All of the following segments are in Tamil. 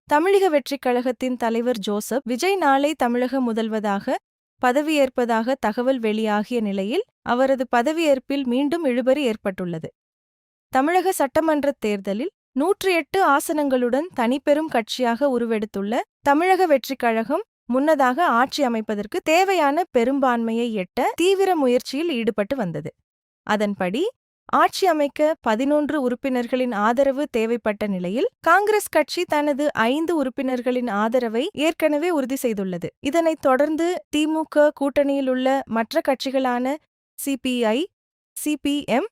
தமிழக வெற்றிக் கழகத்தின் தலைவர் ஜோசப் விஜய் நாளை தமிழக முதல்வராக பதவியேற்பதாக தகவல் வெளியாகிய நிலையில் அவரது பதவியேற்பில் மீண்டும் இழுபறி ஏற்பட்டுள்ளது. தமிழக சட்டமன்றத் தேர்தலில் 108 ஆசனங்களுடன் தனிப்பெரும் கட்சியாக உருவெடுத்துள்ள தமிழக வெற்றிக் கழகம் முன்னதாக ஆட்சி அமைப்பதற்கு தேவையான பெரும்பான்மையை எட்ட தீவிர முயற்சியில் ஈடுபட்டு வந்தது. அதன்படி ஆட்சி அமைக்க 11 உறுப்பினர்களின் ஆதரவு தேவைப்பட்ட நிலையில் காங்கிரஸ் கட்சி தனது 5 உறுப்பினர்களின் ஆதரவை ஏற்கனவே உறுதி செய்துள்ளது. இதனைத் தொடர்ந்து திமுக கூட்டணியில் உள்ள மற்ற கட்சிகளான சிபிஐ, சிபிஎம்,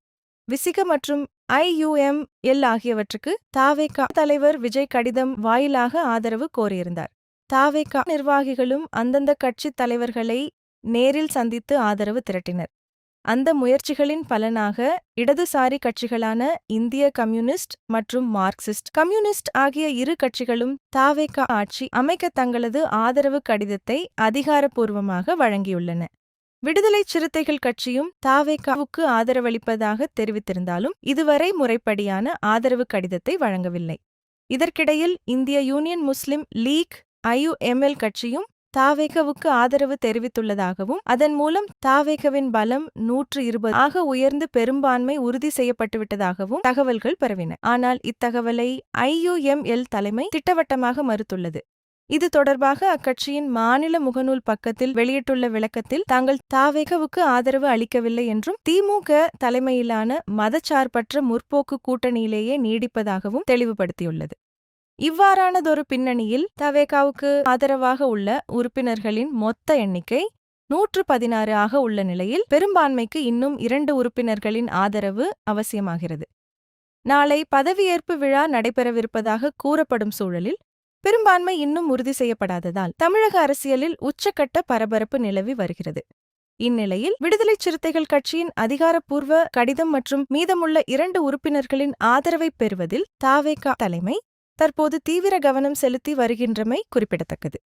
விசிக மற்றும் ஐயுஎம்எல் ஆகியவற்றுக்கு தவேக தலைவர் விஜய் கடிதம் வாயிலாக ஆதரவு கோரியிருந்தார். தவேக நிர்வாகிகளும் அந்தந்த கட்சித் தலைவர்களை நேரில் சந்தித்து ஆதரவு திரட்டினர். அந்த முயற்சிகளின் பலனாக இடதுசாரி கட்சிகளான இந்திய கம்யூனிஸ்ட் மற்றும் மார்க்சிஸ்ட் கம்யூனிஸ்ட் ஆகிய இரு கட்சிகளும் தவேக ஆட்சி அமைக்க தங்களது ஆதரவு கடிதத்தை அதிகாரப்பூர்வமாக வழங்கியுள்ளன. விடுதலை சிறுத்தைகள் கட்சியும் தவேகவுக்கு ஆதரவளிப்பதாக தெரிவித்திருந்தாலும் இதுவரை முறைப்படியான ஆதரவு கடிதத்தை வழங்கவில்லை. இதற்கிடையில் இந்திய யூனியன் முஸ்லிம் லீக் ஐயுஎம்எல் கட்சியும் தவேகவுக்கு ஆதரவு தெரிவித்துள்ளதாகவும் அதன் மூலம் தவேகவின் பலம் 120 ஆக உயர்ந்து பெரும்பான்மை உறுதி செய்யப்பட்டுவிட்டதாகவும் தகவல்கள் பரவின. ஆனால் இத்தகவலை ஐயுஎம்எல் தலைமை திட்டவட்டமாக மறுத்துள்ளது. இது தொடர்பாக அக்கட்சியின் மாநில முகநூல் பக்கத்தில் வெளியிட்டுள்ள விளக்கத்தில் தாங்கள் தவேகவுக்கு ஆதரவு அளிக்கவில்லை என்றும் திமுக தலைமையிலான மதச்சார்பற்ற முற்போக்கு கூட்டணியிலேயே நீடிப்பதாகவும் தெளிவுபடுத்தியுள்ளது. இவ்வாறானதொரு பின்னணியில் தவேகவுக்கு ஆதரவாக உள்ள உறுப்பினர்களின் மொத்த எண்ணிக்கை 116 ஆக உள்ள நிலையில் பெரும்பான்மைக்கு இன்னும் 2 உறுப்பினர்களின் ஆதரவு அவசியமாகிறது. நாளை பதவியேற்பு விழா நடைபெறவிருப்பதாக கூறப்படும் சூழலில் பெரும்பான்மை இன்னும் உறுதி செய்யப்படாததால் தமிழக அரசியலில் உச்சக்கட்ட பரபரப்பு நிலவி வருகிறது. இந்நிலையில் விடுதலை சிறுத்தைகள் கட்சியின் அதிகாரப்பூர்வ கடிதம் மற்றும் மீதமுள்ள 2 உறுப்பினர்களின் ஆதரவை பெறுவதில் தவேக தலைமை தற்போது தீவிர கவனம் செலுத்தி வருகின்றமை குறிப்பிடத்தக்கது.